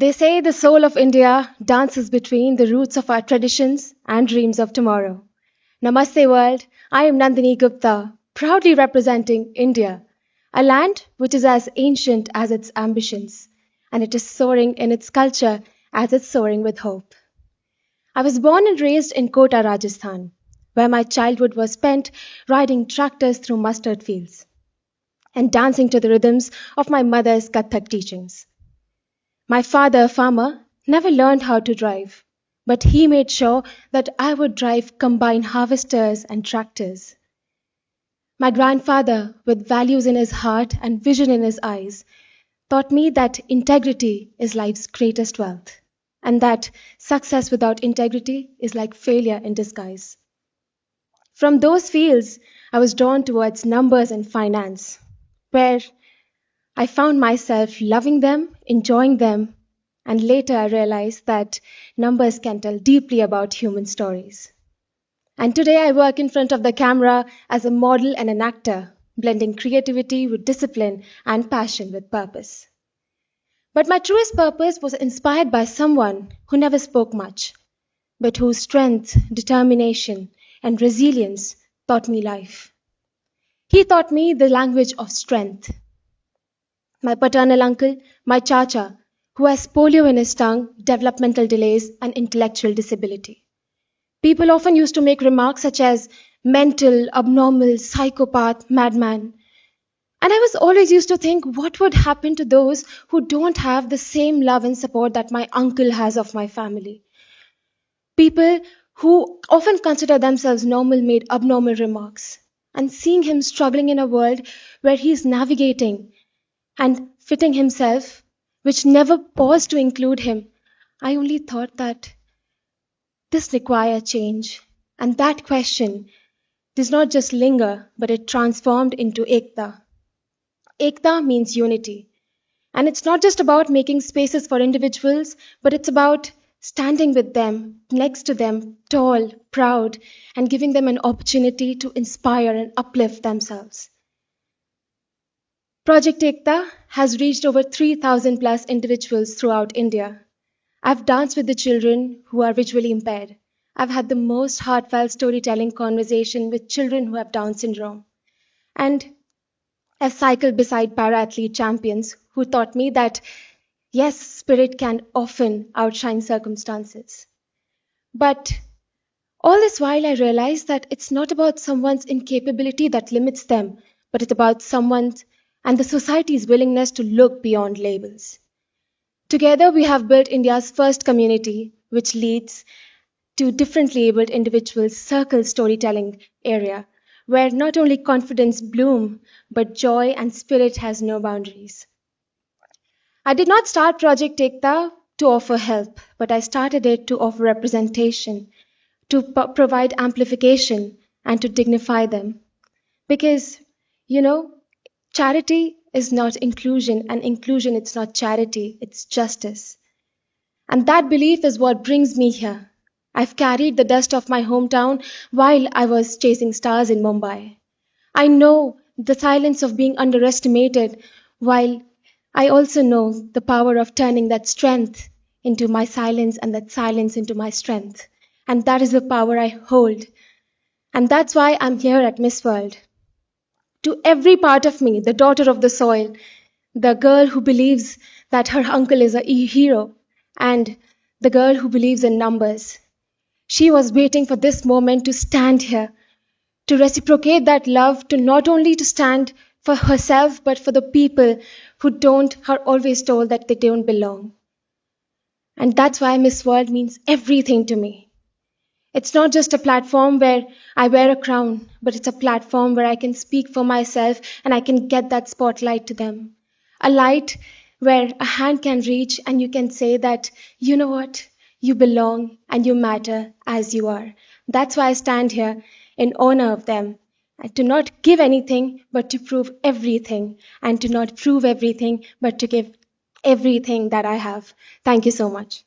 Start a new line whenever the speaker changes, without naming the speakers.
They say the soul of India dances between the roots of our traditions and dreams of tomorrow. Namaste world, I am Nandini Gupta, proudly representing India, a land which is as ancient as its ambitions, and it is soaring in its culture as it's soaring with hope. I was born and raised in Kota, Rajasthan, where my childhood was spent riding tractors through mustard fields and dancing to the rhythms of my mother's Kathak teachings. My father, a farmer, never learned how to drive, but he made sure that I would drive combine harvesters and tractors. My grandfather, with values in his heart and vision in his eyes, taught me that integrity is life's greatest wealth, and that success without integrity is like failure in disguise. From those fields, I was drawn towards numbers and finance, where I found myself loving them, enjoying them, and later I realized that numbers can tell deeply about human stories. And today I work in front of the camera as a model and an actor, blending creativity with discipline and passion with purpose. But my truest purpose was inspired by someone who never spoke much, but whose strength, determination, and resilience taught me life. He taught me the language of strength. My paternal uncle, my chacha, who has polio in his tongue, developmental delays, and intellectual disability. People often used to make remarks such as mental, abnormal, psychopath, madman. And I was always used to think, what would happen to those who don't have the same love and support that my uncle has of my family? People who often consider themselves normal made abnormal remarks. And seeing him struggling in a world where he is navigating and fitting himself, which never paused to include him, I only thought that this requires change. And that question does not just linger, but it transformed into ekta. Ekta means unity. And it's not just about making spaces for individuals, but it's about standing with them, next to them, tall, proud, and giving them an opportunity to inspire and uplift themselves. Project Ekta has reached over 3,000 plus individuals throughout India. I've danced with the children who are visually impaired. I've had the most heartfelt storytelling conversation with children who have Down syndrome. And I've cycled beside para-athlete champions who taught me that, yes, spirit can often outshine circumstances. But all this while, I realized that it's not about someone's incapability that limits them, but it's about someone's and the society's willingness to look beyond labels. Together, we have built India's first community, which leads to differently abled individuals' circle storytelling area, where not only confidence bloom, but joy and spirit has no boundaries. I did not start Project Ekta to offer help, but I started it to offer representation, to provide amplification, and to dignify them. Because, charity is not inclusion, and inclusion it's not charity, it's justice. And that belief is what brings me here. I've carried the dust of my hometown while I was chasing stars in Mumbai. I know the silence of being underestimated, while I also know the power of turning that strength into my silence and that silence into my strength. And that is the power I hold. And that's why I'm here at Miss World. To every part of me, the daughter of the soil, the girl who believes that her uncle is a hero, and the girl who believes in numbers. She was waiting for this moment to stand here, to reciprocate that love, to not only to stand for herself, but for the people who are always told that they don't belong. And that's why Miss World means everything to me. It's not just a platform where I wear a crown, but it's a platform where I can speak for myself and I can get that spotlight to them. A light where a hand can reach and you can say that, you know what? You belong and you matter as you are. That's why I stand here in honor of them. And to not give anything, but to prove everything. And to not prove everything, but to give everything that I have. Thank you so much.